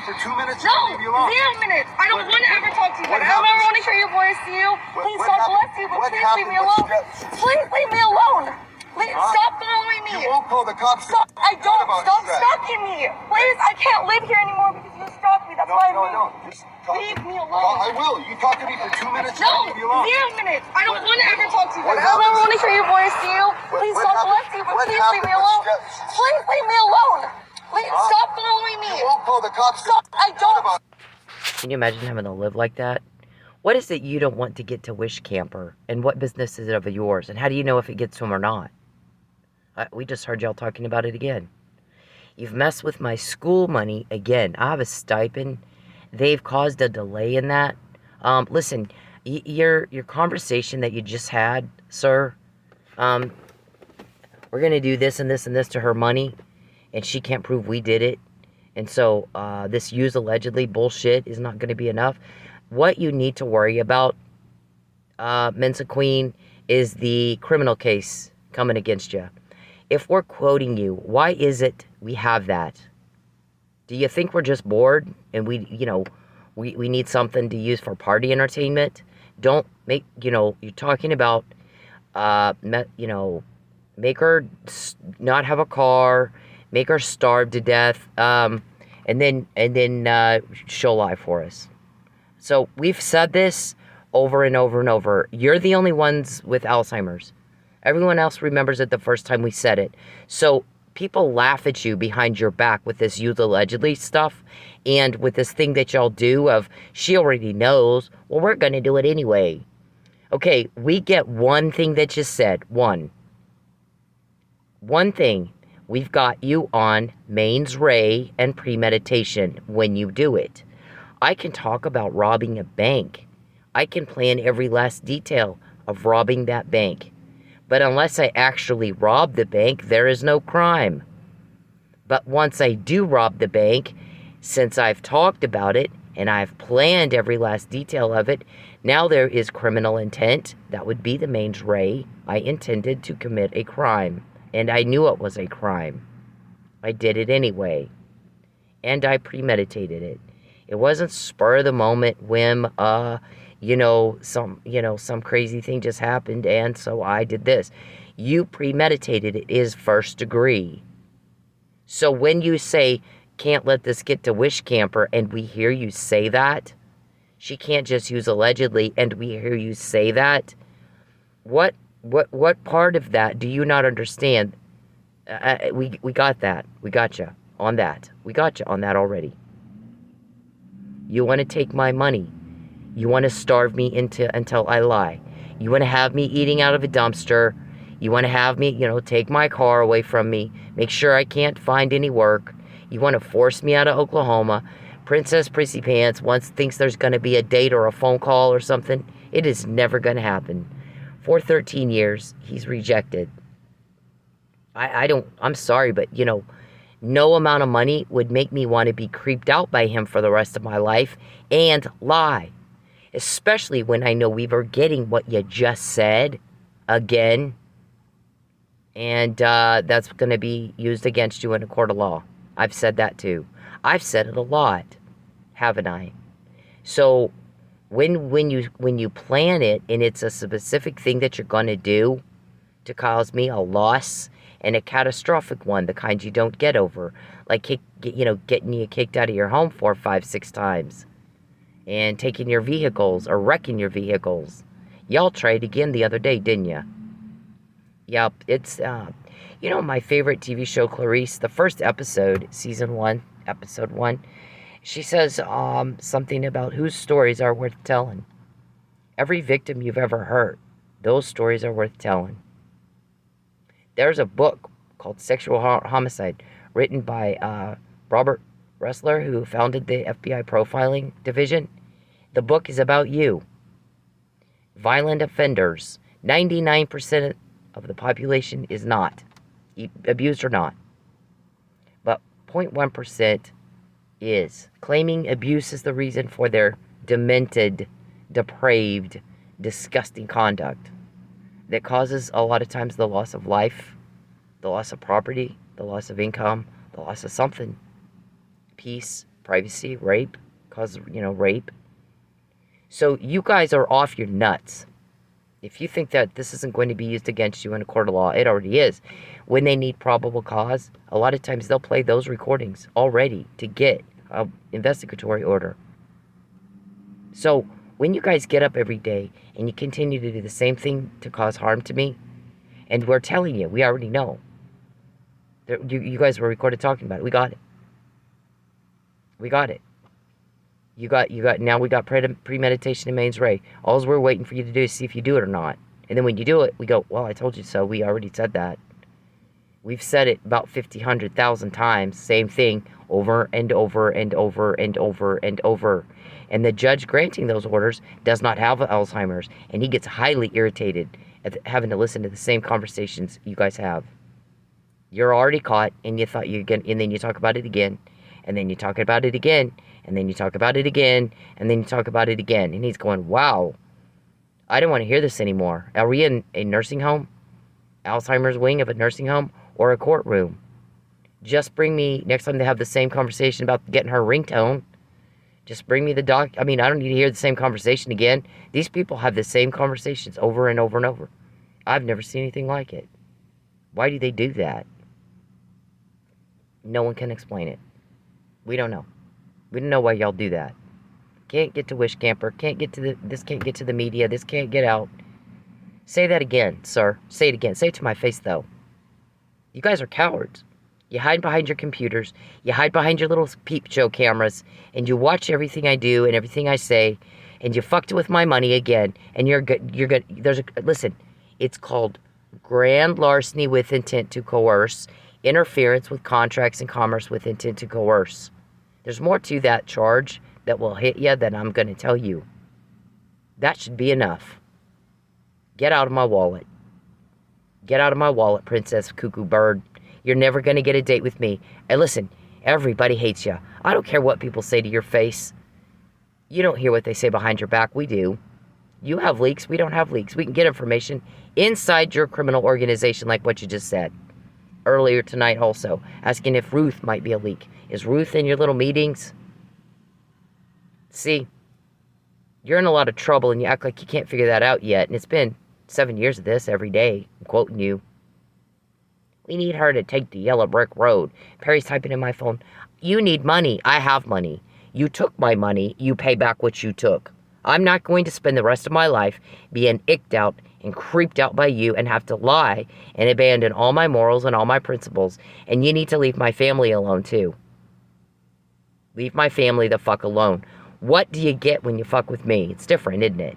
for 2 minutes? No, Leave you alone. 0 minutes. I don't want to ever talk to you. I don't ever want to hear your voice to you. Please, God bless you, but please leave me alone. Please leave me alone. Please stop following me. You won't call the cops. Stop. I don't. Stop stalking me. Please, I can't live here anymore because you stalked me. That's why I moved. No. Just leave me alone. I will. You talk to me for 2 minutes. No, leave me alone. 0 minutes. I don't want to ever talk to you. I don't ever want to hear your voice to you. Please, God bless you, but please leave me alone. Please leave me alone. Please stop following me. You won't call the cops. Stop. I don't. Can you imagine having to live like that? What is it you don't want to get to Wish Camper? And what business is it of yours? And how do you know if it gets to them or not? We just heard y'all talking about it again. You've messed with my school money again. I have a stipend. They've caused a delay in that. Listen, your conversation that you just had, sir, we're going to do this and this and this to her money, and she can't prove we did it. And so this use allegedly bullshit is not going to be enough. What you need to worry about, Mensa Queen, is the criminal case coming against you. If we're quoting you, why is it we have that? Do you think we're just bored and we need something to use for party entertainment? Don't make, you're talking about, make her not have a car, make her starve to death, and then she'll lie for us. So we've said this over and over and over. You're the only ones with Alzheimer's. Everyone else remembers it the first time we said it. So people laugh at you behind your back with this use allegedly stuff and with this thing that y'all do of, she already knows, well, we're going to do it anyway. Okay, we get one thing that you said. One thing. We've got you on Maine's Rea and Premeditation when you do it. I can talk about robbing a bank. I can plan every last detail of robbing that bank. But unless I actually rob the bank, there is no crime. But once I do rob the bank, since I've talked about it and I've planned every last detail of it, now there is criminal intent. That would be the Maine's Rea. I intended to commit a crime, and I knew it was a crime. I did it anyway, and I premeditated it. It wasn't spur of the moment whim, some crazy thing just happened, and so I did this. You premeditated it. It is first degree. So when you say, can't let this get to Wish Camper, and we hear you say that, she can't just use allegedly, and we hear you say that, what part of that do you not understand? We got that. We got you on that. We got you on that already. You want to take my money. You want to starve me until I lie. You want to have me eating out of a dumpster. You want to have me, take my car away from me. Make sure I can't find any work. You want to force me out of Oklahoma. Princess Prissy Pants thinks there's going to be a date or a phone call or something. It is never going to happen. For 13 years, he's rejected. I'm sorry, but, no amount of money would make me want to be creeped out by him for the rest of my life and lie. Especially when I know we were getting what you just said again. And that's going to be used against you in a court of law. I've said that too. I've said it a lot, haven't I? So when you plan it and it's a specific thing that you're going to do to cause me a loss, and a catastrophic one, the kind you don't get over, like getting you kicked out of your home 4, 5, 6 times, and taking your vehicles or wrecking your vehicles. Y'all tried again the other day, didn't ya? Yep, it's my favorite TV show, Clarice. The first episode, season 1, episode 1, she says something about whose stories are worth telling. Every victim you've ever hurt, those stories are worth telling. There's a book called Sexual Homicide, written by Robert Ressler, who founded the FBI profiling division. The book is about you. Violent offenders. 99% of the population is not, abused or not. But 0.1% is. Claiming abuse is the reason for their demented, depraved, disgusting conduct that causes a lot of times the loss of life, the loss of property, the loss of income, the loss of something. Peace, privacy, rape, cause, rape. So you guys are off your nuts. If you think that this isn't going to be used against you in a court of law, it already is. When they need probable cause, a lot of times they'll play those recordings already to get an investigatory order. So when you guys get up every day and you continue to do the same thing to cause harm to me, and we're telling you, we already know. You guys were recorded talking about it. We got it. We got it. Now we got premeditation and mains Ray. All we're waiting for you to do is see if you do it or not. And then when you do it, we go, well, I told you so. We already said that. We've said it about 50, 100,000 times. Same thing over and over and over and over and over. And the judge granting those orders does not have Alzheimer's. And he gets highly irritated at having to listen to the same conversations you guys have. You're already caught, and you thought and then you talk about it again, and then you talk about it again, and then you talk about it again, and then you talk about it again. And he's going, wow, I don't want to hear this anymore. Are we in a nursing home? Alzheimer's wing of a nursing home? Or a courtroom? Just bring me, next time they have the same conversation about getting her ringtone, just bring me the doc. I mean, I don't need to hear the same conversation again. These people have the same conversations over and over and over. I've never seen anything like it. Why do they do that? No one can explain it. We don't know. We don't know why y'all do that. Can't get to Wish Camper. This can't get to the media. This can't get out. Say that again, sir. Say it again. Say it to my face, though. You guys are cowards. You hide behind your computers. You hide behind your little peep show cameras. And you watch everything I do and everything I say. And you fucked with my money again. And you're good. You're good. Listen, it's called grand larceny with intent to coerce. Interference with contracts and commerce with intent to coerce. There's more to that charge that will hit you than I'm going to tell you. That should be enough. Get out of my wallet. Get out of my wallet, Princess Cuckoo Bird. You're never going to get a date with me. And listen, everybody hates you. I don't care what people say to your face. You don't hear what they say behind your back. We do. You have leaks. We don't have leaks. We can get information inside your criminal organization like what you just said. Earlier tonight also, asking if Ruth might be a leak. Is Ruth in your little meetings? See, you're in a lot of trouble and you act like you can't figure that out yet. And it's been 7 years of this every day. I'm quoting you. We need her to take the yellow brick road. Perry's typing in my phone. You need money. I have money. You took my money. You pay back what you took. I'm not going to spend the rest of my life being icked out and creeped out by you and have to lie and abandon all my morals and all my principles. And you need to leave my family alone too. Leave my family the fuck alone. What do you get when you fuck with me? It's different, isn't it?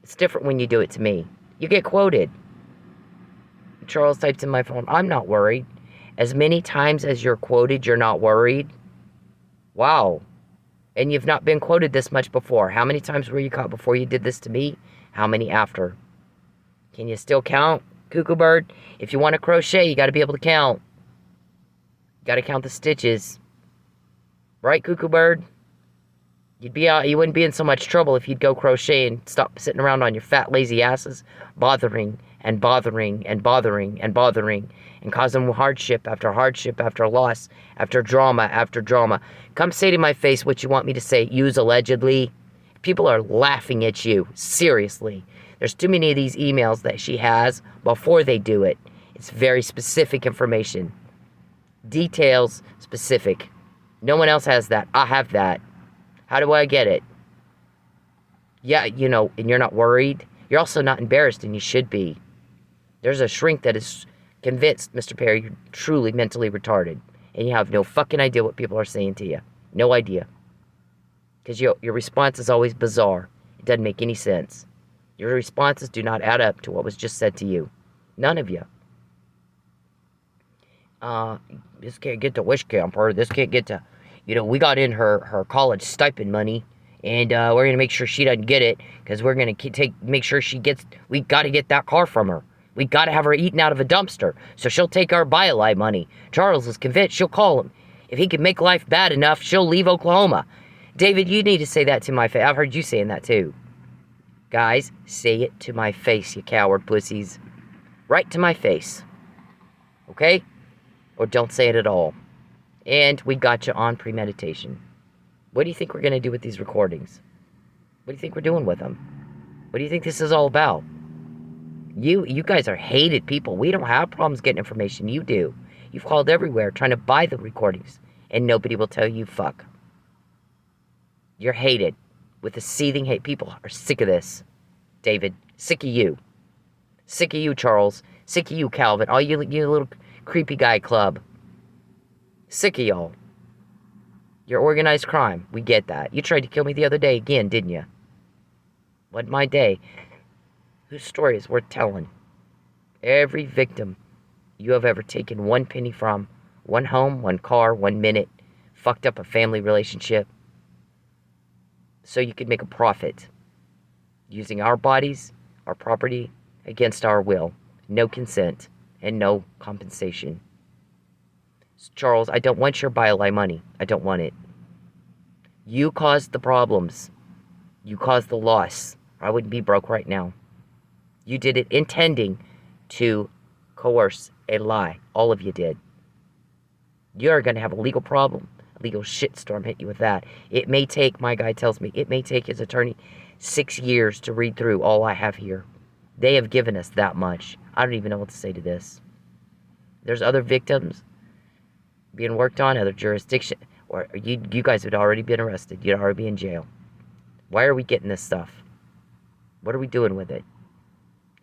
It's different when you do it to me. You get quoted. Charles types in my phone, I'm not worried. As many times as you're quoted, you're not worried. Wow. And you've not been quoted this much before. How many times were you caught before you did this to me? How many after? Can you still count, Cuckoo Bird? If you want to crochet, you got to be able to count. You got to count the stitches. Right, Cuckoo Bird? You wouldn't be in so much trouble if you'd go crochet and stop sitting around on your fat, lazy asses, bothering and bothering and bothering and bothering and causing hardship after hardship after loss after drama after drama. Come say to my face what you want me to say. Use allegedly. People are laughing at you. Seriously. There's too many of these emails that she has before they do it. It's very specific information. Details specific. No one else has that. I have that. How do I get it? Yeah, and you're not worried. You're also not embarrassed, and you should be. There's a shrink that is convinced, Mr. Perry, you're truly mentally retarded. And you have no fucking idea what people are saying to you. No idea. Because your response is always bizarre. It doesn't make any sense. Your responses do not add up to what was just said to you. None of you. This can't get to Wish Camper. This can't get to... we got in her college stipend money, and we're going to make sure she doesn't get it, because we're going to make sure she gets... We got to get that car from her. We got to have her eaten out of a dumpster, so she'll take our BioLife money. Charles is convinced she'll call him. If he can make life bad enough, she'll leave Oklahoma. David, you need to say that to my face. I've heard you saying that, too. Guys, say it to my face, you coward pussies. Right to my face. Okay? Or don't say it at all. And we got you on premeditation. What do you think we're going to do with these recordings? What do you think we're doing with them? What do you think this is all about? You guys are hated people. We don't have problems getting information. You do. You've called everywhere trying to buy the recordings, and nobody will tell you fuck. You're hated with a seething hate. People are sick of this, David. Sick of you. Sick of you, Charles. Sick of you, Calvin. All you little creepy guy club. Sick of y'all. You're organized crime. We get that. You tried to kill me the other day again, didn't you? Wasn't my day. Whose story is worth telling? Every victim you have ever taken one penny from, one home, one car, 1 minute, fucked up a family relationship, so you could make a profit, using our bodies, our property, against our will, no consent, and no compensation. Charles, I don't want your BioLi money. I don't want it. You caused the problems. You caused the loss. I wouldn't be broke right now. You did it intending to coerce a lie. All of you did. You're going to have a legal problem. A legal shitstorm hit you with that. It may take, my guy tells me, it may take his attorney 6 years to read through all I have here. They have given us that much. I don't even know what to say to this. There's other victims being worked on, other jurisdiction, or you guys had already been arrested. You'd already be in jail. Why are we getting this stuff? What are we doing with it?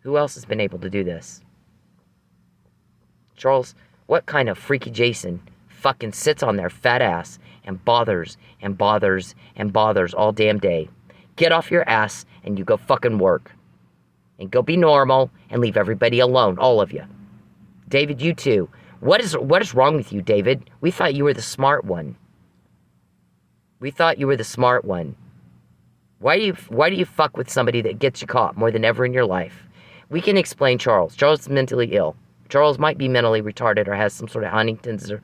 Who else has been able to do this? Charles, what kind of freaky Jason fucking sits on their fat ass and bothers and bothers and bothers all damn day? Get off your ass and you go fucking work. And go be normal and leave everybody alone, all of you. David, you too. What is wrong with you, David? We thought you were the smart one. We thought you were the smart one. Why do you fuck with somebody that gets you caught more than ever in your life? We can explain Charles. Charles is mentally ill. Charles might be mentally retarded or has some sort of Huntington's or,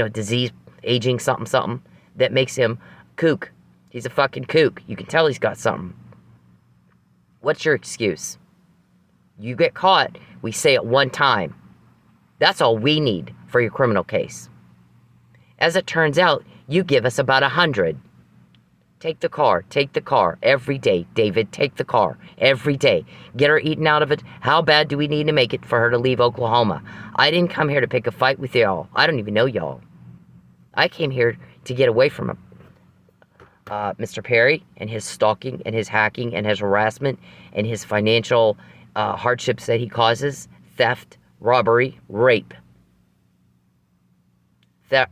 disease, aging, something that makes him kook. He's a fucking kook. You can tell he's got something. What's your excuse? You get caught, we say it one time. That's all we need for your criminal case. As it turns out, you give us about 100. Take the car every day, David. Take the car every day. Get her eaten out of it. How bad do we need to make it for her to leave Oklahoma? I didn't come here to pick a fight with y'all. I don't even know y'all. I came here to get away from him. Mr. Perry and his stalking and his hacking and his harassment and his financial hardships that he causes, theft, robbery, rape.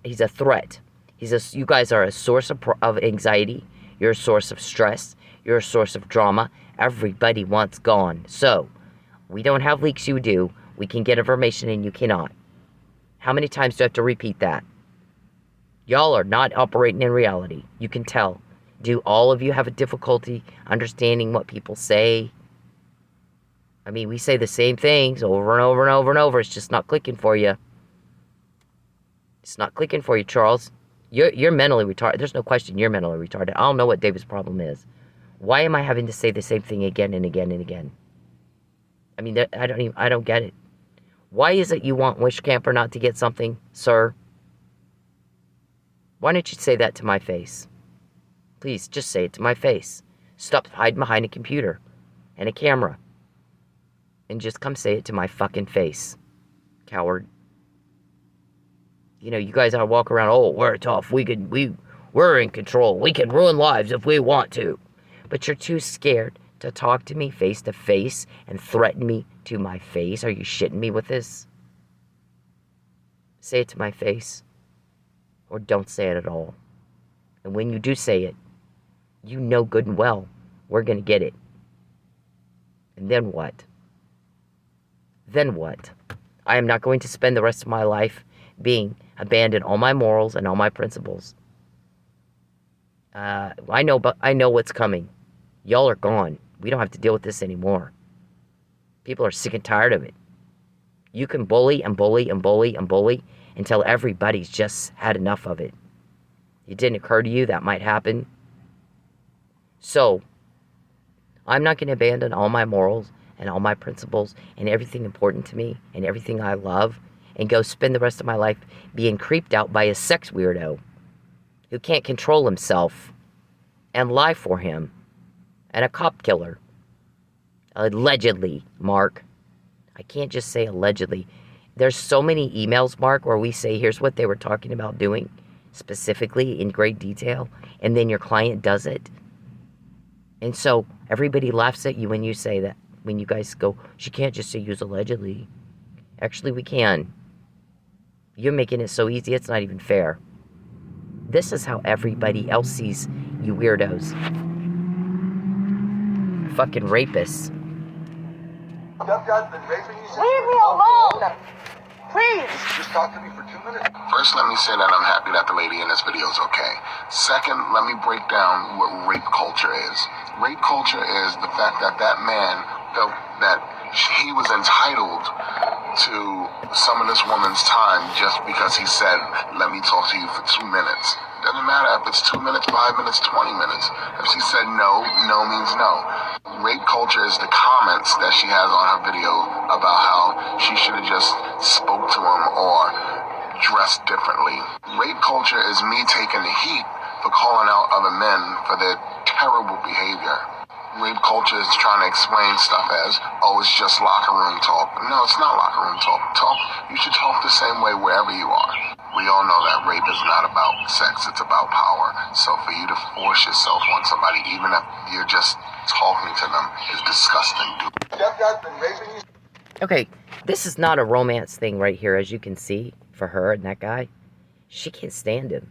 He's a threat. You guys are a source of anxiety. You're a source of stress. You're a source of drama. Everybody wants gone. So, we don't have leaks, you do. We can get information and you cannot. How many times do I have to repeat that? Y'all are not operating in reality. You can tell. Do all of you have a difficulty understanding what people say? I mean, we say the same things over and over and over and over. It's just not clicking for you. It's not clicking for you, Charles. You're mentally retarded. There's no question you're mentally retarded. I don't know what David's problem is. Why am I having to say the same thing again and again and again? I mean, I don't get it. Why is it you want Wish Camper not to get something, sir? Why don't you say that to my face? Please, just say it to my face. Stop hiding behind a computer and a camera. And just come say it to my fucking face, coward. You guys ought to walk around, oh, we're tough, we're in control, we can ruin lives if we want to. But you're too scared to talk to me face to face and threaten me to my face. Are you shitting me with this? Say it to my face. Or don't say it at all. And when you do say it, you know good and well we're going to get it. And then what? Then what? I am not going to spend the rest of my life abandon all my morals and all my principles. I know what's coming. Y'all are gone. We don't have to deal with this anymore. People are sick and tired of it. You can bully and bully and bully and bully until everybody's just had enough of it. It didn't occur to you that might happen. So, I'm not going to abandon all my morals and all my principles and everything important to me and everything I love and go spend the rest of my life being creeped out by a sex weirdo who can't control himself and lie for him. And a cop killer. Allegedly, Mark. I can't just say allegedly. There's so many emails, Mark, where we say, here's what they were talking about doing, specifically in great detail, and then your client does it. And so everybody laughs at you when you say that. When you guys go, she can't just say use allegedly. Actually, we can. You're making it so easy, it's not even fair. This is how everybody else sees you weirdos. Fucking rapists. Tough guy's been raping you since Leave you me were 12. alone! Please! Just talk to me for 2 minutes. First, let me say that I'm happy that the lady in this video is okay. Second, let me break down what rape culture is. Rape culture is the fact that that man felt that he was entitled to some of this woman's time just because he said, let me talk to you for 2 minutes. Doesn't matter if it's 2 minutes, 5 minutes, 20 minutes. If she said no, no means no. Rape culture is the comments that she has on her video about how she should have just spoke to him or dressed differently. Rape culture is me taking the heat for calling out other men for their terrible behavior. Rape culture is trying to explain stuff as, oh, it's just locker room talk. No, it's not locker room talk. You should talk the same way wherever you are. We all know that rape is not about sex, it's about power. So for you to force yourself on somebody, even if you're just talking to them, is disgusting, dude. Tough guy's been raping you. Okay, this is not a romance thing right here, as you can see, for her and that guy. She can't stand him.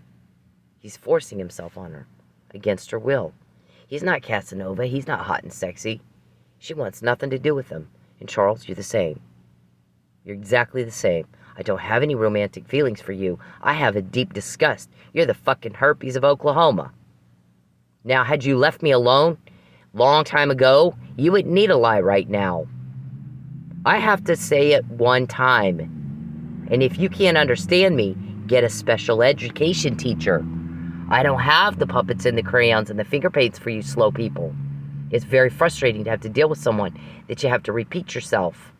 He's forcing himself on her, against her will. He's not Casanova, he's not hot and sexy. She wants nothing to do with him. And Charles, you're the same. You're exactly the same. I don't have any romantic feelings for you. I have a deep disgust. You're the fucking herpes of Oklahoma. Now, had you left me alone long time ago, you wouldn't need a lie right now. I have to say it one time. And if you can't understand me, get a special education teacher. I don't have the puppets and the crayons and the finger paints for you slow people. It's very frustrating to have to deal with someone that you have to repeat yourself.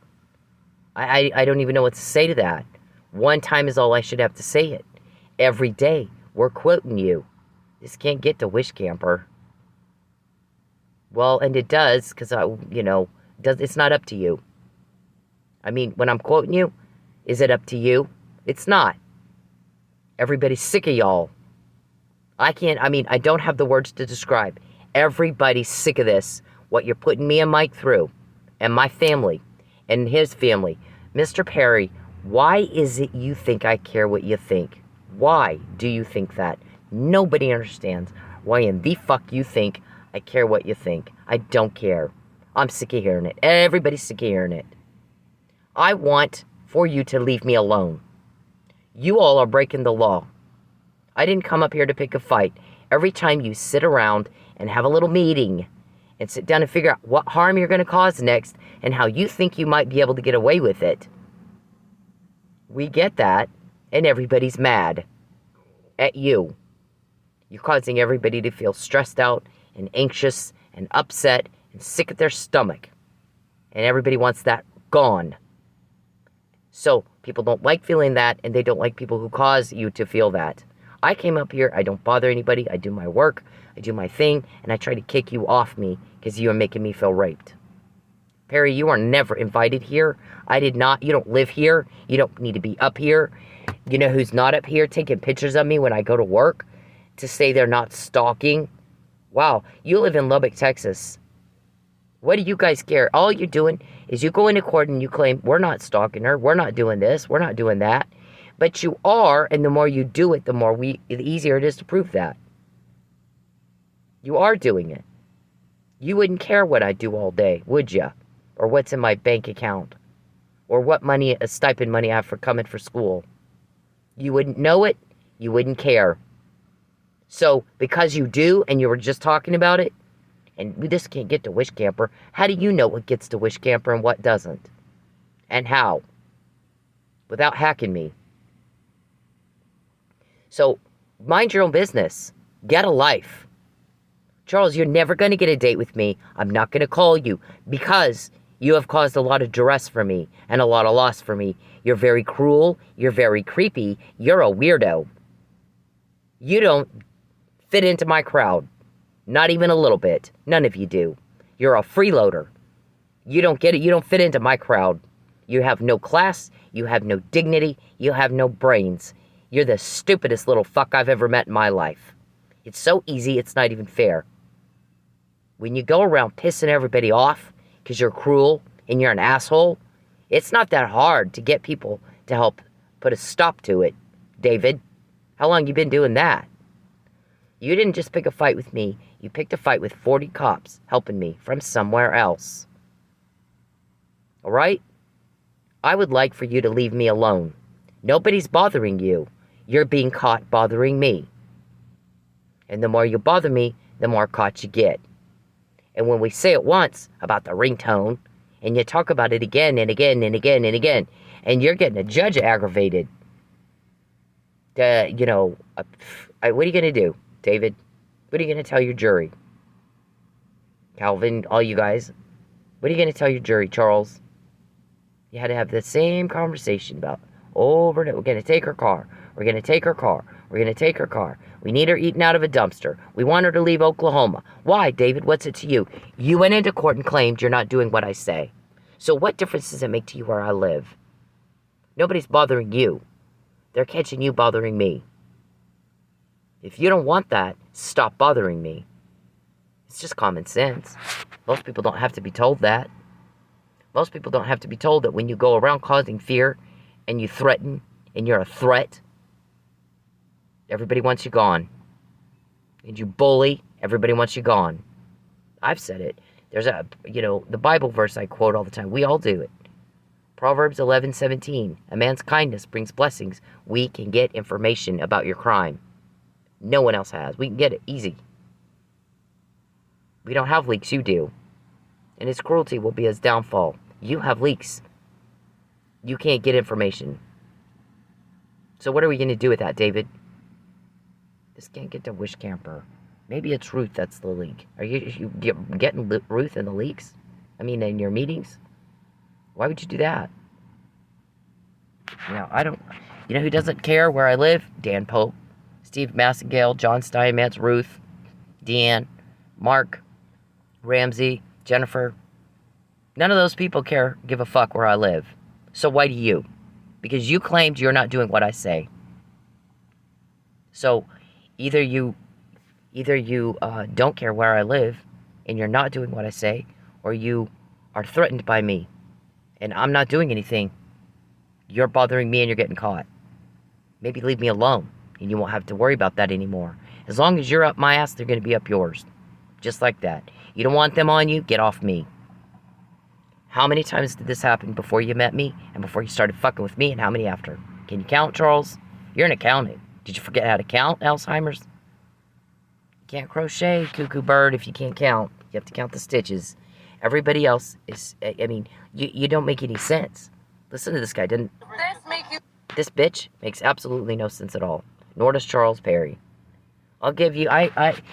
I don't even know what to say to that. One time is all I should have to say it. Every day, we're quoting you. This can't get to Wish Camper. Well, and it does, because, it's not up to you. I mean, when I'm quoting you, is it up to you? It's not. Everybody's sick of y'all. I don't have the words to describe. Everybody's sick of this. What you're putting me and Mike through. And my family. And his family. Mr. Perry, why is it you think I care what you think? Why do you think that? Nobody understands why in the fuck you think I care what you think. I don't care. I'm sick of hearing it. Everybody's sick of hearing it. I want for you to leave me alone. You all are breaking the law. I didn't come up here to pick a fight. Every time you sit around and have a little meeting and sit down and figure out what harm you're going to cause next and how you think you might be able to get away with it. We get that, and everybody's mad at you. You're causing everybody to feel stressed out and anxious and upset and sick at their stomach. And everybody wants that gone. So people don't like feeling that, and they don't like people who cause you to feel that. I came up here, I don't bother anybody, I do my work, I do my thing, and I try to kick you off me because you are making me feel raped. Perry, you are never invited here. You don't live here. You don't need to be up here. You know who's not up here taking pictures of me when I go to work to say they're not stalking? Wow, you live in Lubbock, Texas. What do you guys care? All you're doing is you go into court and you claim, we're not stalking her, we're not doing this, we're not doing that. But you are, and the more you do it, the easier it is to prove that. You are doing it. You wouldn't care what I do all day, would you? Or what's in my bank account. Or what stipend money I have for coming for school. You wouldn't know it, you wouldn't care. So, because you do, and you were just talking about it, and this can't get to Wish Camper, how do you know what gets to Wish Camper and what doesn't? And how? Without hacking me. So, mind your own business. Get a life. Charles, you're never going to get a date with me. I'm not going to call you because you have caused a lot of duress for me and a lot of loss for me. You're very cruel. You're very creepy. You're a weirdo. You don't fit into my crowd. Not even a little bit. None of you do. You're a freeloader. You don't get it. You don't fit into my crowd. You have no class. You have no dignity. You have no brains. You're the stupidest little fuck I've ever met in my life. It's so easy, it's not even fair. When you go around pissing everybody off because you're cruel and you're an asshole, it's not that hard to get people to help put a stop to it, David. How long you been doing that? You didn't just pick a fight with me. You picked a fight with 40 cops helping me from somewhere else. All right? I would like for you to leave me alone. Nobody's bothering you. You're being caught bothering me. And the more you bother me, the more caught you get. And when we say it once about the ringtone, and you talk about it again and again and again and again, and you're getting a judge aggravated, what are you going to do, David? What are you going to tell your jury? Calvin, all you guys, what are you going to tell your jury, Charles? You had to have the same conversation about over and over. We're going to take her car. We're going to take her car. We're going to take her car. We need her eaten out of a dumpster. We want her to leave Oklahoma. Why, David? What's it to you? You went into court and claimed you're not doing what I say. So what difference does it make to you where I live? Nobody's bothering you. They're catching you bothering me. If you don't want that, stop bothering me. It's just common sense. Most people don't have to be told that. Most people don't have to be told that when you go around causing fear and you threaten and you're a threat, everybody wants you gone. And you bully, everybody wants you gone. I've said it. There's the Bible verse I quote all the time. We all do it. Proverbs 11:17. A man's kindness brings blessings. We can get information about your crime. No one else has. We can get it easy. We don't have leaks, you do. And his cruelty will be his downfall. You have leaks. You can't get information. So what are we going to do with that, David? This can't get to Wish Camper. Maybe it's Ruth that's the leak. Are you getting Ruth in the leaks? I mean, in your meetings? Why would you do that? I don't... You know who doesn't care where I live? Dan Pope, Steve Massengale, John Steinmetz, Ruth, Deanne, Mark, Ramsey, Jennifer. None of those people give a fuck where I live. So why do you? Because you claimed you're not doing what I say. So either you don't care where I live and you're not doing what I say, or you are threatened by me and I'm not doing anything. You're bothering me and you're getting caught. Maybe leave me alone and you won't have to worry about that anymore. As long as you're up my ass, they're going to be up yours. Just like that. You don't want them on you? Get off me. How many times did this happen before you met me and before you started fucking with me, and how many after? Can you count, Charles? You're an accountant. Did you forget how to count, Alzheimer's? You can't crochet, cuckoo bird, if you can't count. You have to count the stitches. Everybody else is, you don't make any sense. Listen to this guy. This bitch makes absolutely no sense at all. Nor does Charles Perry. I'll give you,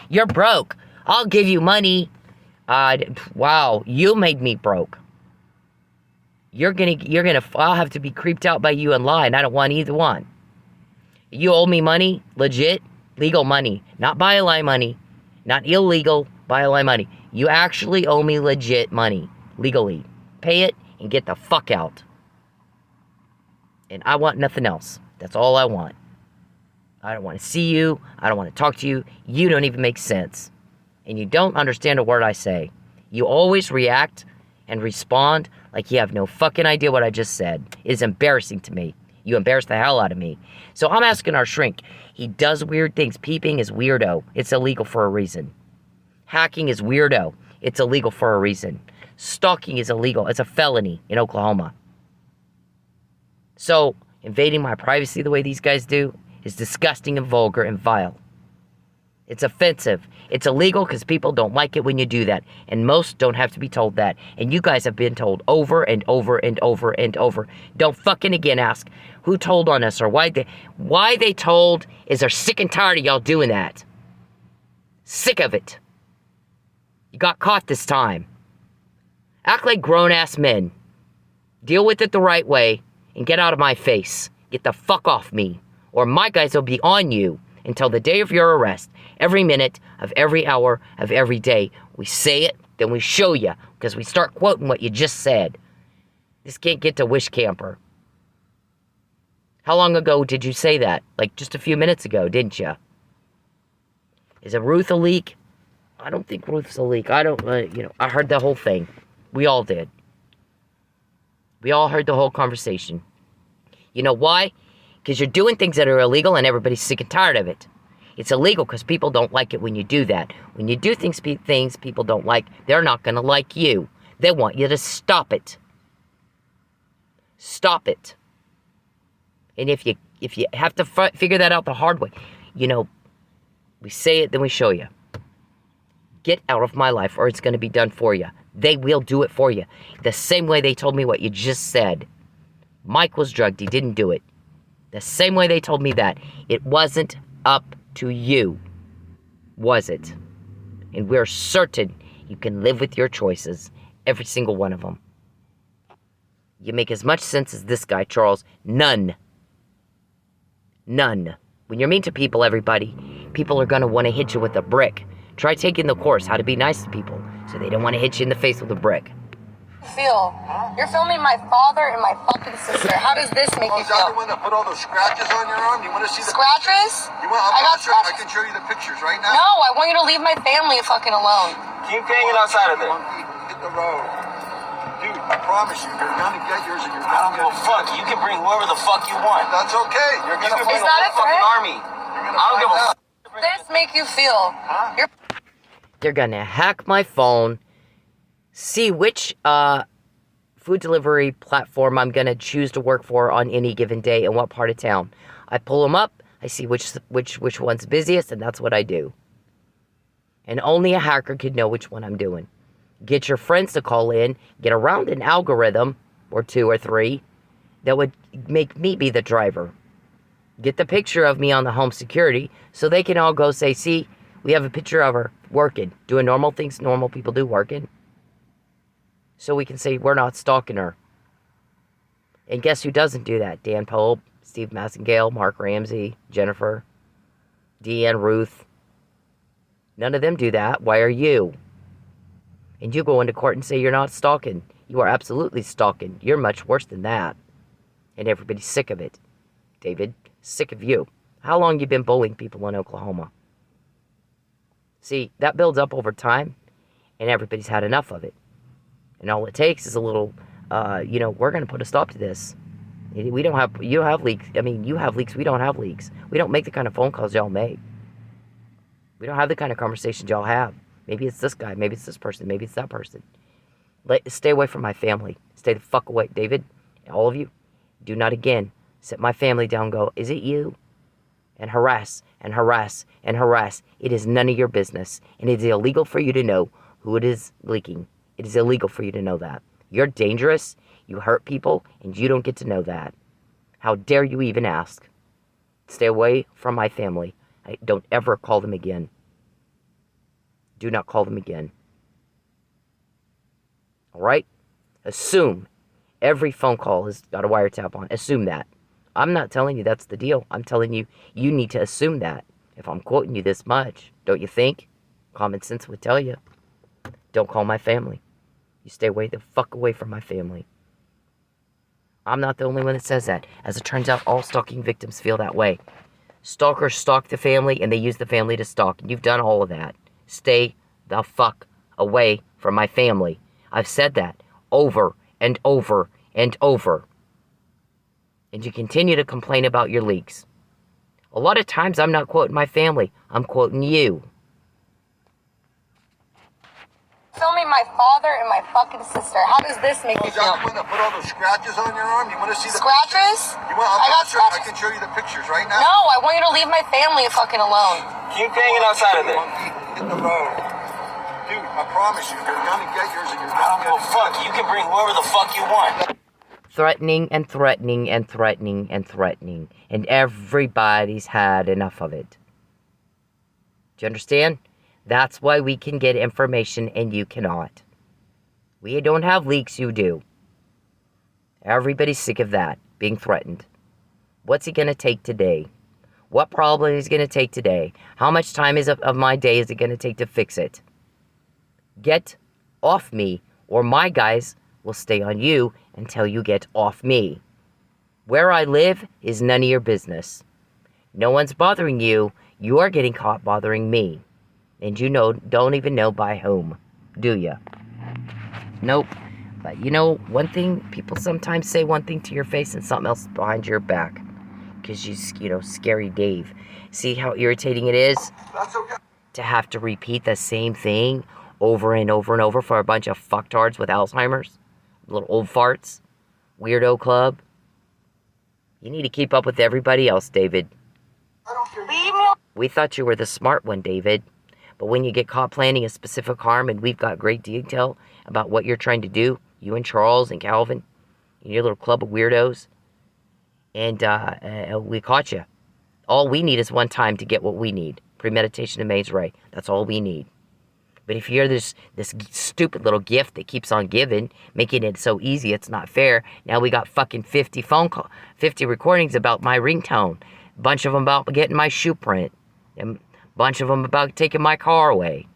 you're broke. I'll give you money. Wow, you made me broke. I'll have to be creeped out by you and lie, and I don't want either one. You owe me money, legit, legal money. Not buy-a-lie money. Not illegal buy-a-lie money. You actually owe me legit money, legally. Pay it and get the fuck out. And I want nothing else. That's all I want. I don't want to see you. I don't want to talk to you. You don't even make sense. And you don't understand a word I say. You always react and respond like you have no fucking idea what I just said. It is embarrassing to me. You embarrass the hell out of me. So I'm asking our shrink. He does weird things. Peeping is weirdo. It's illegal for a reason. Hacking is weirdo. It's illegal for a reason. Stalking is illegal. It's a felony in Oklahoma. So invading my privacy the way these guys do is disgusting and vulgar and vile. It's offensive. It's illegal because people don't like it when you do that. And most don't have to be told that. And you guys have been told over and over and over and over. Don't fucking again ask who told on us or why they told is they're sick and tired of y'all doing that. Sick of it. You got caught this time. Act like grown-ass men. Deal with it the right way and get out of my face. Get the fuck off me. Or my guys will be on you until the day of your arrest. Every minute of every hour of every day. We say it, then we show you, because we start quoting what you just said. This can't get to Wish Camper. How long ago did you say that? Like just a few minutes ago, didn't you? Is it Ruth a leak? I don't think Ruth's a leak. I don't, I heard the whole thing. We all did. We all heard the whole conversation. You know why? Because you're doing things that are illegal and everybody's sick and tired of it. It's illegal because people don't like it when you do that. When you do things people don't like, they're not going to like you. They want you to stop it. Stop it. And if you have to figure that out the hard way, we say it, then we show you. Get out of my life or it's going to be done for you. They will do it for you. The same way they told me what you just said. Mike was drugged. He didn't do it. The same way they told me that. It wasn't up to you. Was it? And we're certain you can live with your choices. Every single one of them. You make as much sense as this guy, Charles. None. None. When you're mean to people, everybody, people are going to want to hit you with a brick. Try taking the course, how to be nice to people, so they don't want to hit you in the face with a brick. You're filming my father and my fucking sister. How does this make you Is that feel? the one that put all those scratches on your arm? You want to see the Scratches? I got I scratches. can show you the pictures right now. No, I want you to leave my family fucking alone. Keep hanging outside of there. Monkey, hit the road. Dude, I promise you, you're gonna get yours and you're I don't gonna give get a fuck. You can bring whoever the fuck you want. That's okay. You're You gonna can bring Is the that whole a fucking threat? army. You're gonna I don't give a find out. fuck. Does this make you feel? You're They're going to hack my phone, see which food delivery platform I'm going to choose to work for on any given day and what part of town. I pull them up, I see which one's busiest, and that's what I do. And only a hacker could know which one I'm doing. Get your friends to call in, get around an algorithm, or 2 or 3, that would make me be the driver. Get the picture of me on the home security, so they can all go say, see, we have a picture of her working, doing normal things normal people do, working. So we can say we're not stalking her. And guess who doesn't do that? Dan Pope, Steve Massengale, Mark Ramsey, Jennifer, Deanne, Ruth. None of them do that. Why are you? And you go into court and say you're not stalking. You are absolutely stalking. You're much worse than that. And everybody's sick of it. David, sick of you. How long you been bullying people in Oklahoma? See, that builds up over time, and everybody's had enough of it. And all it takes is a little, we're going to put a stop to this. You have leaks. I mean, you have leaks. We don't have leaks. We don't make the kind of phone calls y'all make. We don't have the kind of conversations y'all have. Maybe it's this guy. Maybe it's this person. Maybe it's that person. Stay away from my family. Stay the fuck away. David, all of you, do not again sit my family down and go, is it you? And harass, and harass, and harass. It is none of your business. And it is illegal for you to know who it is leaking. It is illegal for you to know that. You're dangerous, you hurt people, and you don't get to know that. How dare you even ask? Stay away from my family. Don't ever call them again. Do not call them again. Alright? Assume every phone call has got a wiretap on. Assume that. I'm not telling you that's the deal. I'm telling you, you need to assume that. If I'm quoting you this much, don't you think? Common sense would tell you. Don't call my family. You stay the fuck away from my family. I'm not the only one that says that. As it turns out, all stalking victims feel that way. Stalkers stalk the family, and they use the family to stalk. You've done all of that. Stay the fuck away from my family. I've said that over and over and over. And you continue to complain about your leaks. A lot of times I'm not quoting my family. I'm quoting you. filming my father and my fucking sister. How does this make you Is that feel? the one that put all those scratches on your arm? You want to see the Scratches? You want? I got I scratches. can show you the pictures right now. No, I want you to leave my family fucking alone. Keep hanging outside of there. Monkey, hit the road. Dude, I promise you, you're gonna get yours and you're I don't gonna give get a fuck. You can bring whoever the fuck you want. Threatening and threatening and threatening and threatening. And everybody's had enough of it. Do you understand? That's why we can get information and you cannot. We don't have leaks, you do. Everybody's sick of that, being threatened. What's he going to take today? What problem is it going to take today? How much time of my day is it going to take to fix it? Get off me, or my guys will stay on you until you get off me. Where I live is none of your business. No one's bothering you. You are getting caught bothering me. And you don't even know by whom, do you? Nope. But you know, one thing, people sometimes say one thing to your face and something else behind your back. Because scary Dave. See how irritating it is? That's okay. To have to repeat the same thing over and over and over for a bunch of fucktards with Alzheimer's. Little old farts. Weirdo club. You need to keep up with everybody else, David. I don't care. Leave me We thought you were the smart one, David. But when you get caught planning a specific harm, and we've got great detail about what you're trying to do, you and Charles and Calvin, and your little club of weirdos, and we caught you. All we need is one time to get what we need. Premeditation and Maze Ray. That's all we need. But if you're this stupid little gift that keeps on giving, making it so easy, it's not fair. Now we got fucking 50 recordings about my ringtone. A bunch of them about getting my shoe print. And a bunch of them about taking my car away.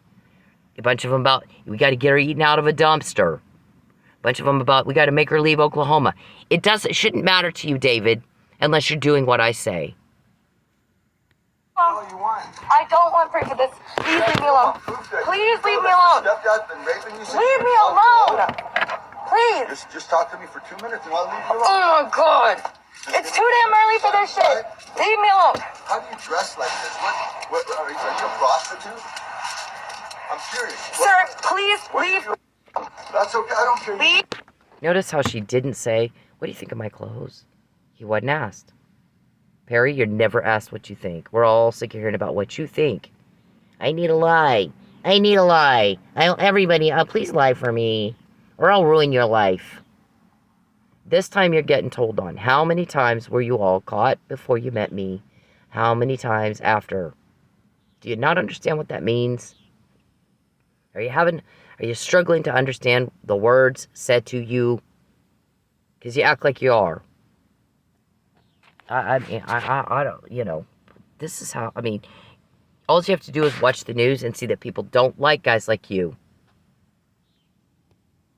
A bunch of them about, we got to get her eaten out of a dumpster. A bunch of them about, we got to make her leave Oklahoma. It shouldn't matter to you, David, unless you're doing what I say. All you want. I don't want to pray for this. Please leave me alone. Please leave me alone. Stepdad's been raping you since Leave you me were 12 years alone. Please. old. Just talk to me for 2 minutes and I'll leave you alone. Oh my God. It's too damn early for this shit. Leave me alone. How do you dress like this? What are you a prostitute? I'm curious. Sir, please leave. That's okay. I don't care. Leave. Notice how she didn't say, what do you think of my clothes? He wasn't asked. Perry, you're never asked what you think. We're all sick of hearing about what you think. I need a lie. I need a lie. Everybody, please lie for me, or I'll ruin your life. This time you're getting told on. How many times were you all caught before you met me? How many times after? Do you not understand what that means? Are you struggling to understand the words said to you? Because you act like you are. I don't, this is how, all you have to do is watch the news and see that people don't like guys like you.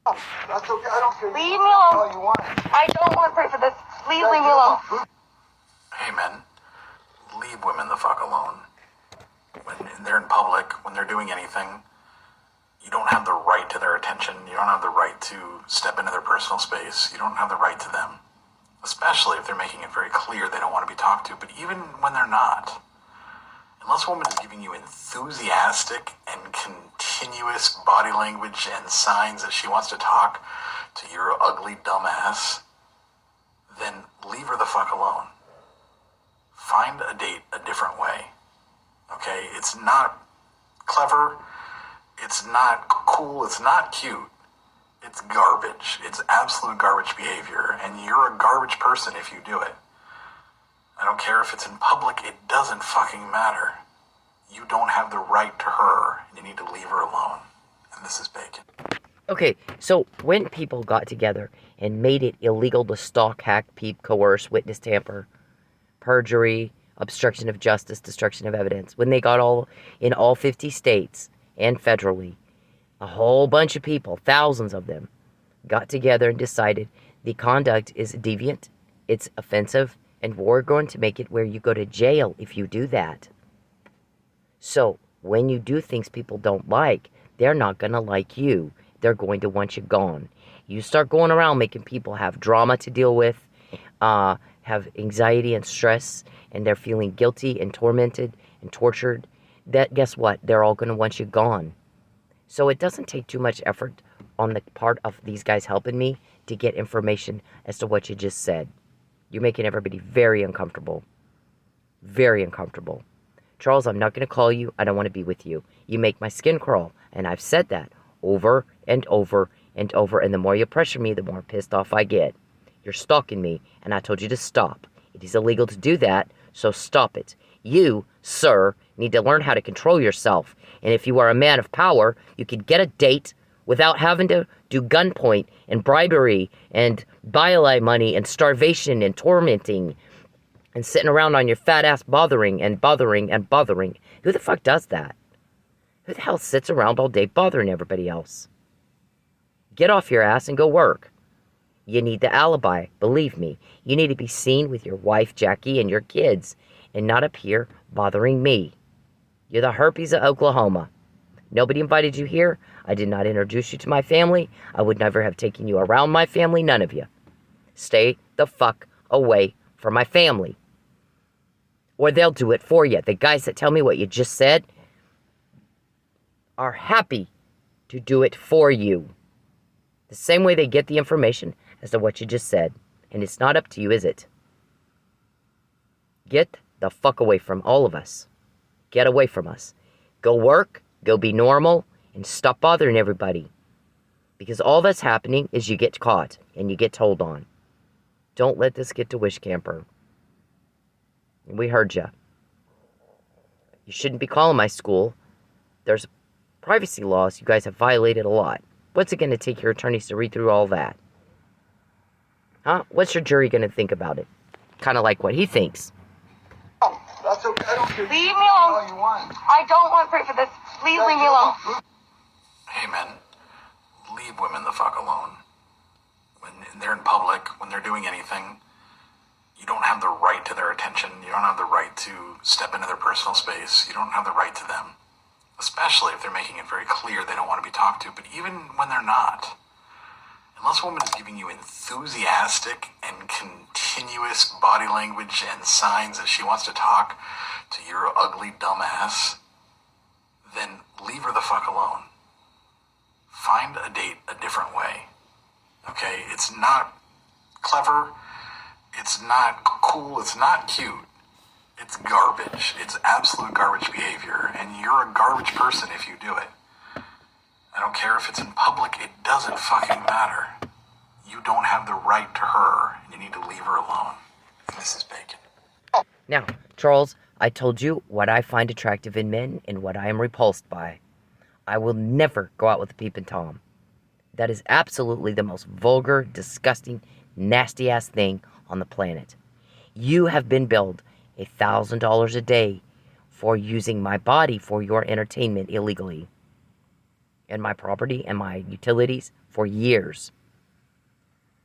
That's okay. I don't care. Leave me alone. All you want. I don't want to pray for this. Please leave me alone. Hey men, leave women the fuck alone. When they're in public, when they're doing anything, you don't have the right to their attention. You don't have the right to step into their personal space. You don't have the right to them. Especially if they're making it very clear they don't want to be talked to. But even when they're not, unless a woman is giving you enthusiastic and continuous body language and signs that she wants to talk to your ugly dumbass, then leave her the fuck alone. Find a date a different way. Okay? It's not clever. It's not cool. It's not cute. It's garbage. It's absolute garbage behavior, and you're a garbage person if you do it. I don't care if it's in public, it doesn't fucking matter. You don't have the right to her, and you need to leave her alone. And this is bacon. Okay, so when people got together and made it illegal to stalk, hack, peep, coerce, witness tamper, perjury, obstruction of justice, destruction of evidence, when they got all in all 50 states and federally, a whole bunch of people, thousands of them, got together and decided the conduct is deviant, it's offensive, and we're going to make it where you go to jail if you do that. So, when you do things people don't like, they're not going to like you. They're going to want you gone. You start going around making people have drama to deal with, have anxiety and stress, and they're feeling guilty and tormented and tortured. That, guess what? They're all going to want you gone. So it doesn't take too much effort on the part of these guys helping me to get information as to what you just said. You're making everybody very uncomfortable. Very uncomfortable. Charles, I'm not going to call you. I don't want to be with you. You make my skin crawl. And I've said that over and over and over. And the more you pressure me, the more pissed off I get. You're stalking me. And I told you to stop. It is illegal to do that. So stop it. You, sir, need to learn how to control yourself. And if you are a man of power, you could get a date without having to do gunpoint and bribery and bile money and starvation and tormenting and sitting around on your fat ass bothering and bothering and bothering. Who the fuck does that? Who the hell sits around all day bothering everybody else? Get off your ass and go work. You need the alibi, believe me. You need to be seen with your wife, Jackie, and your kids, and not up here bothering me. You're the herpes of Oklahoma. Nobody invited you here. I did not introduce you to my family. I would never have taken you around my family, none of you. Stay the fuck away from my family. Or they'll do it for you. The guys that tell me what you just said are happy to do it for you. The same way they get the information as to what you just said. And it's not up to you, is it? Get the fuck away from all of us. Get away from us. Go work, go be normal, and stop bothering everybody. Because all that's happening is you get caught and you get told on. Don't let this get to Wish Camper. We heard you. You shouldn't be calling my school. There's privacy laws you guys have violated a lot. What's it going to take your attorneys to read through all that? Huh? What's your jury going to think about it? Kind of like what he thinks. Oh, that's okay. I don't care. Leave me alone. All you want. I don't want to pray for this. Please leave me alone. Hey, men, leave women the fuck alone. When they're in public, when they're doing anything, you don't have the right to their attention. You don't have the right to step into their personal space. You don't have the right to them. Especially if they're making it very clear they don't want to be talked to. But even when they're not, unless a woman is giving you enthusiastic and continuous body language and signs that she wants to talk to your ugly dumb ass, then leave her the fuck alone. Find a date a different way. Okay? It's not clever. It's not cool. It's not cute. It's garbage. It's absolute garbage behavior. And you're a garbage person if you do it. I don't care if it's in public. It doesn't fucking matter. You don't have the right to her. And you need to leave her alone. This is bacon. Now, Charles, I told you what I find attractive in men and what I am repulsed by. I will never go out with a peeping Tom. That is absolutely the most vulgar, disgusting, nasty-ass thing on the planet. You have been billed $1,000 a day for using my body for your entertainment illegally. And my property and my utilities for years.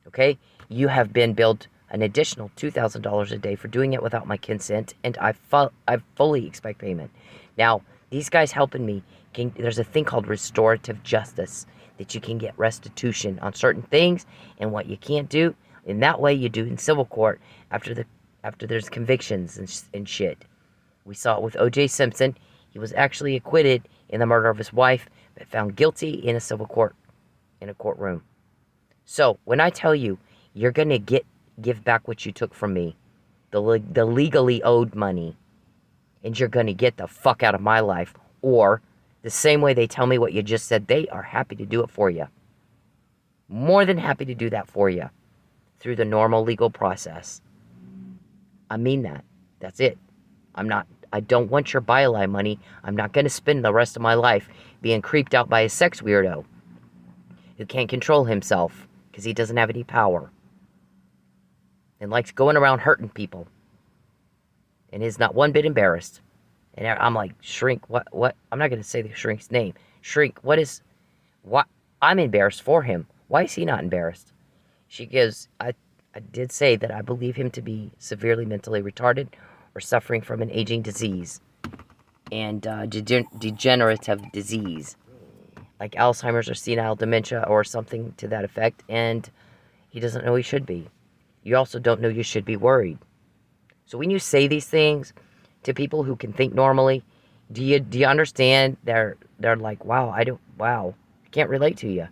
Okay? You have been billed an additional $2,000 a day for doing it without my consent, and I fully expect payment. Now, these guys helping me, there's a thing called restorative justice, that you can get restitution on certain things, and what you can't do, in that way you do in civil court after there's convictions and shit. We saw it with O.J. Simpson. He was actually acquitted in the murder of his wife, but found guilty in a civil court, in a courtroom. So, when I tell you, you're going to give back what you took from me, the legally owed money, and you're going to get the fuck out of my life, or the same way they tell me what you just said, they are happy to do it for you. More than happy to do that for you through the normal legal process. I mean that. That's it. I don't want your byline money. I'm not going to spend the rest of my life being creeped out by a sex weirdo who can't control himself because he doesn't have any power and likes going around hurting people and is not one bit embarrassed. And I'm like, Shrink, what? I'm not going to say the Shrink's name. Shrink, what? I'm embarrassed for him. Why is he not embarrassed? She gives, I did say that I believe him to be severely mentally retarded or suffering from an aging disease and degenerative disease, like Alzheimer's or senile dementia or something to that effect, and he doesn't know he should be. You also don't know you should be worried. So when you say these things to people who can think normally, do you understand? They're like, wow, I can't relate to you.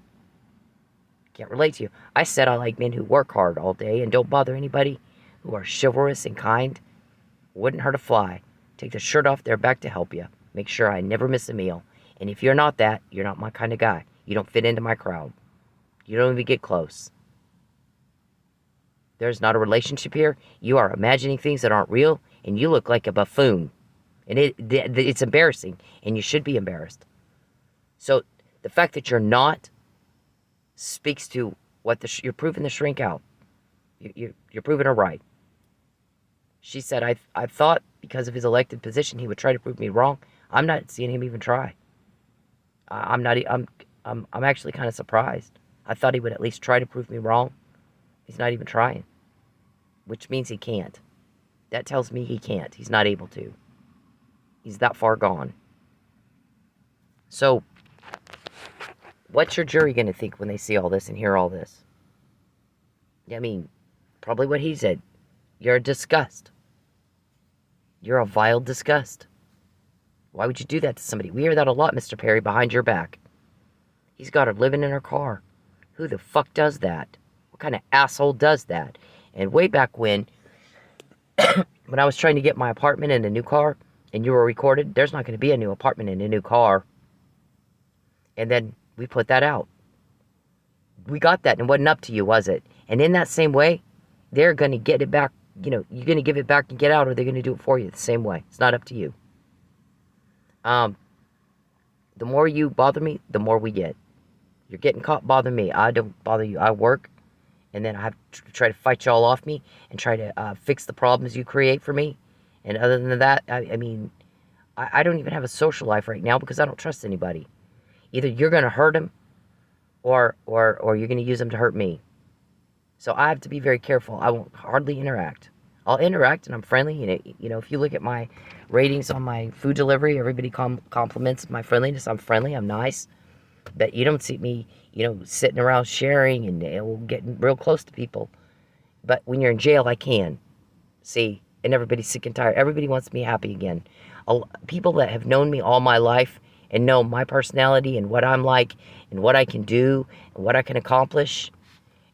Can't relate to you. I said I like men who work hard all day and don't bother anybody, who are chivalrous and kind. Wouldn't hurt a fly. Take the shirt off their back to help you. Make sure I never miss a meal. And if you're not that, you're not my kind of guy. You don't fit into my crowd. You don't even get close. There's not a relationship here. You are imagining things that aren't real, and you look like a buffoon. And it's embarrassing, and you should be embarrassed. So the fact that you're not speaks to what you're proving the Shrink out. You're proving her right. She said, I thought because of his elected position, he would try to prove me wrong. I'm not seeing him even try. I'm actually kind of surprised. I thought he would at least try to prove me wrong. He's not even trying, which means he can't. That tells me he can't. He's not able to. He's that far gone. So, what's your jury going to think when they see all this and hear all this? I mean, probably what he said. You're a disgust. You're a vile disgust. Why would you do that to somebody? We hear that a lot, Mr. Perry, behind your back. He's got her living in her car. Who the fuck does that? What kind of asshole does that? And way back when I was trying to get my apartment in a new car, and you were recorded, there's not going to be a new apartment in a new car. And then we put that out. We got that, and it wasn't up to you, was it? And in that same way, they're going to get it back. You know, you're going to give it back and get out, or they're going to do it for you the same way. It's not up to you. The more you bother me, the more we get. You're getting caught, bother me. I don't bother you. I work, and then I have to try to fight y'all off me and try to fix the problems you create for me. And other than that, I mean, I don't even have a social life right now because I don't trust anybody. Either you're going to hurt them, or you're going to use them to hurt me. So I have to be very careful. I won't hardly interact. I'll interact, and I'm friendly. You know, if you look at my ratings on my food delivery, everybody compliments my friendliness. I'm friendly. I'm nice. But you don't see me, you know, sitting around sharing and getting real close to people. But when you're in jail, I can. See? And everybody's sick and tired. Everybody wants me happy again. People that have known me all my life and know my personality and what I'm like and what I can do and what I can accomplish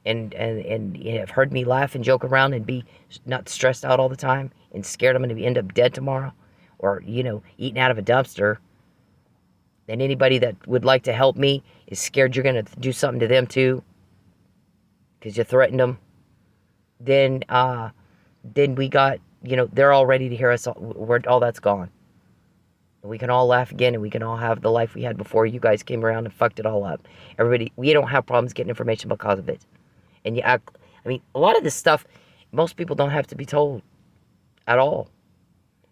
and have heard me laugh and joke around and be not stressed out all the time and scared I'm going to end up dead tomorrow or, you know, eaten out of a dumpster. And anybody that would like to help me is scared you're going to do something to them too because you threatened them. Then we got, you know, they're all ready to hear us. All that's gone. And we can all laugh again and we can all have the life we had before you guys came around and fucked it all up. Everybody, we don't have problems getting information because of it. And you act, I mean, a lot of this stuff, most people don't have to be told at all.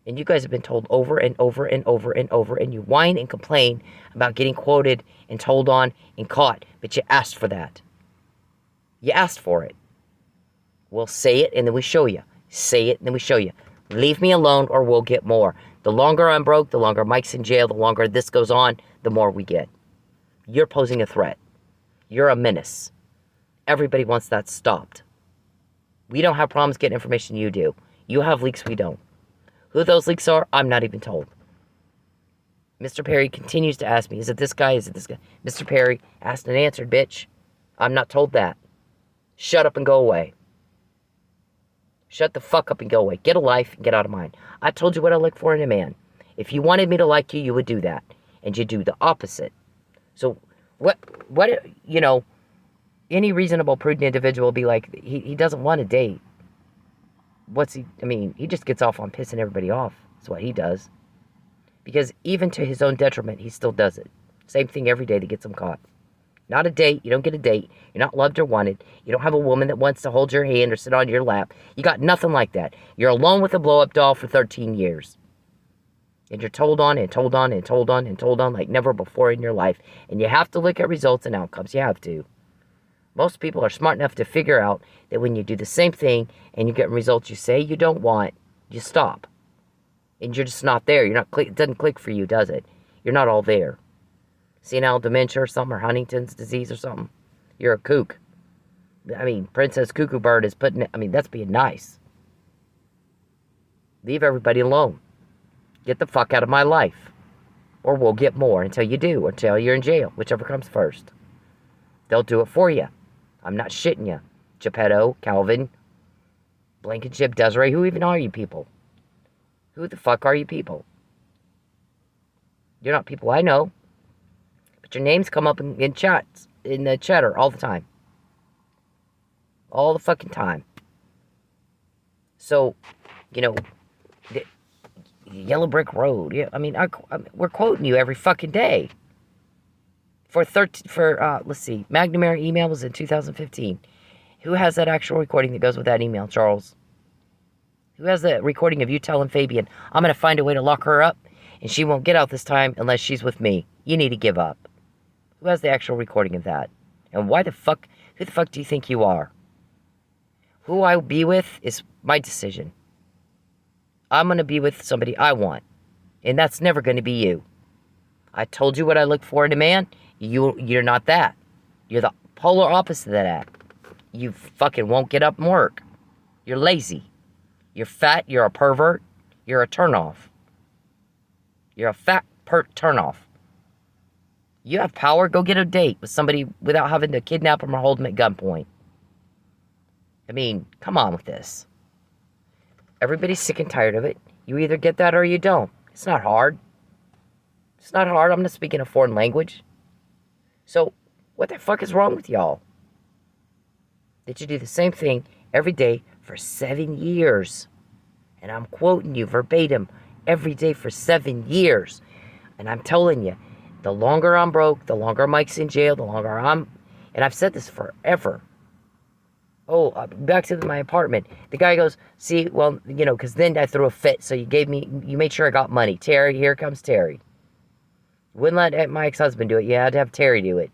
And you guys have been told over and over and over and over, and you whine and complain about getting quoted and told on and caught, but you asked for that. You asked for it. We'll say it and then we show you. Say it and then we show you. Leave me alone or we'll get more. The longer I'm broke, the longer Mike's in jail, the longer this goes on, the more we get. You're posing a threat. You're a menace. Everybody wants that stopped. We don't have problems getting information you do. You have leaks, we don't. Who those leaks are, I'm not even told. Mr. Perry continues to ask me, is it this guy, is it this guy? Mr. Perry, asked and answered, bitch. I'm not told that. Shut up and go away. Shut the fuck up and go away. Get a life and get out of mine. I told you what I look for in a man. If you wanted me to like you, you would do that. And you do the opposite. So, what, you know, any reasonable, prudent individual will be like, he doesn't want to date. He just gets off on pissing everybody off. That's what he does. Because even to his own detriment, he still does it. Same thing every day that gets him caught. Not a date. You don't get a date. You're not loved or wanted. You don't have a woman that wants to hold your hand or sit on your lap. You got nothing like that. You're alone with a blow-up doll for 13 years. And you're told on and told on and told on and told on like never before in your life. And you have to look at results and outcomes. You have to. Most people are smart enough to figure out that when you do the same thing and you get results you say you don't want, you stop. And you're just not there. It doesn't click for you, does it? You're not all there. Senile dementia or something, or Huntington's disease or something. You're a kook. I mean, Princess Cuckoo Bird is that's being nice. Leave everybody alone. Get the fuck out of my life. Or we'll get more until you do, or until you're in jail, whichever comes first. They'll do it for you. I'm not shitting you. Geppetto, Calvin, Blankenship, Desiree, who even are you people? Who the fuck are you people? You're not people I know. But your names come up in chats, in the chatter all the time. All the fucking time. So, you know, the Yellow Brick Road. Yeah, we're quoting you every fucking day. Let's see, McNamara email was in 2015. Who has that actual recording that goes with that email, Charles? Who has the recording of you telling Fabian, I'm going to find a way to lock her up, and she won't get out this time unless she's with me. You need to give up. Who has the actual recording of that? And who the fuck do you think you are? Who I will be with is my decision. I'm going to be with somebody I want. And that's never going to be you. I told you what I look for in a man. You're not that. You're the polar opposite of that. You fucking won't get up and work. You're lazy. You're fat. You're a pervert. You're a turnoff. You're a fat turnoff. You have power. Go get a date with somebody without having to kidnap them or hold them at gunpoint. I mean, come on with this. Everybody's sick and tired of it. You either get that or you don't. It's not hard. It's not hard. I'm not speaking a foreign language. So, what the fuck is wrong with y'all? That you do the same thing every day for 7 years. And I'm quoting you verbatim, every day for 7 years. And I'm telling you, the longer I'm broke, the longer Mike's in jail, the longer and I've said this forever. Oh, back to my apartment. The guy goes, see, well, because then I threw a fit, so you made sure I got money. Terry, here comes Terry. Wouldn't let my ex-husband do it. You had to have Terry do it.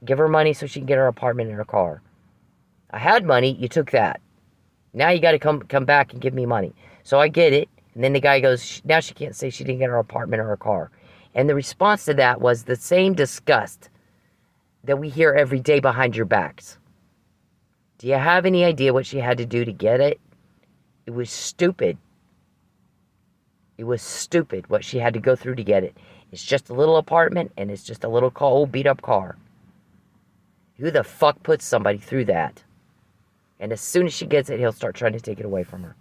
Give her money so she can get her apartment and her car. I had money, you took that. Now you got to come back and give me money. So I get it. And then the guy goes, now she can't say she didn't get her apartment or her car. And the response to that was the same disgust that we hear every day behind your backs. Do you have any idea what she had to do to get it? It was stupid. It was stupid what she had to go through to get it. It's just a little apartment and it's just a little old beat up car. Who the fuck puts somebody through that? And as soon as she gets it, he'll start trying to take it away from her.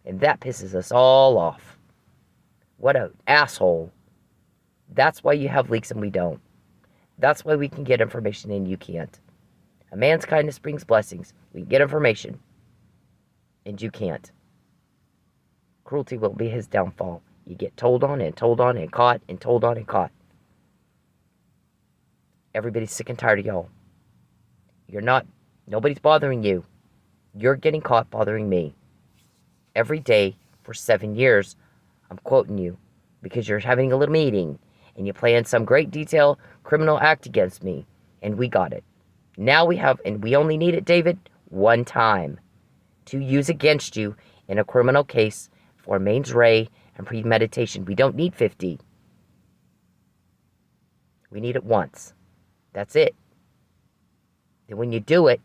And that pisses us all off. What an asshole. That's why you have leaks and we don't. That's why we can get information and you can't. A man's kindness brings blessings. We can get information. And you can't. Cruelty will be his downfall. You get told on and caught and told on and caught. Everybody's sick and tired of y'all. Nobody's bothering you. You're getting caught bothering me. Every day for 7 years, I'm quoting you because you're having a little meeting and you plan some great detail criminal act against me, and we got it. Now we only need it, David, one time to use against you in a criminal case for Rea and Premeditation. We don't need 50. We need it once. That's it. Then when you do it,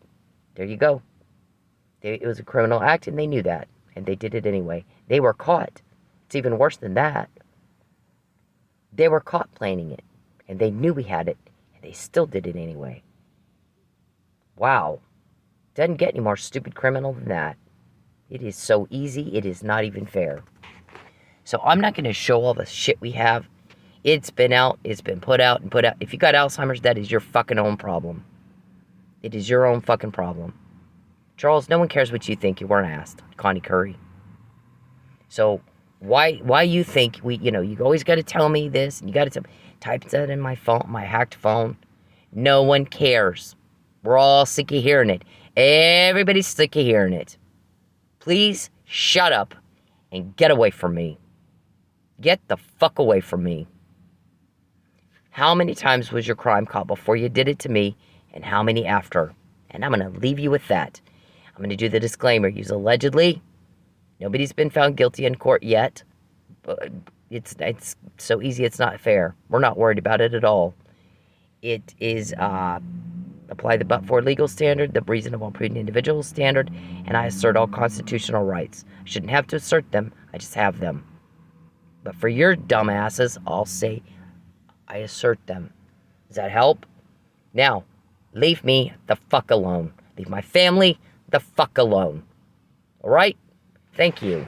there you go. It was a criminal act and they knew that. And they did it anyway. They were caught. It's even worse than that. They were caught planning it. And they knew we had it. And they still did it anyway. Wow. Doesn't get any more stupid criminal than that. It is so easy, it is not even fair. So I'm not going to show all the shit we have. It's been out, it's been put out and put out. If you got Alzheimer's, that is your fucking own problem. It is your own fucking problem. Charles, no one cares what you think. You weren't asked. Connie Curry. So why you think you always got to tell me this, and you got to type that in my phone, my hacked phone. No one cares. We're all sick of hearing it. Everybody's sick of hearing it. Please shut up and get away from me. Get the fuck away from me. How many times was your crime caught before you did it to me, and how many after? And I'm going to leave you with that. I'm going to do the disclaimer. Use allegedly. Nobody's been found guilty in court yet. But it's so easy it's not fair. We're not worried about it at all. It is apply the but-for legal standard, the reasonable prudent individual standard, and I assert all constitutional rights. I shouldn't have to assert them. I just have them. But for your dumbasses, I'll say I assert them. Does that help? Now, leave me the fuck alone. Leave my family the fuck alone. All right? Thank you.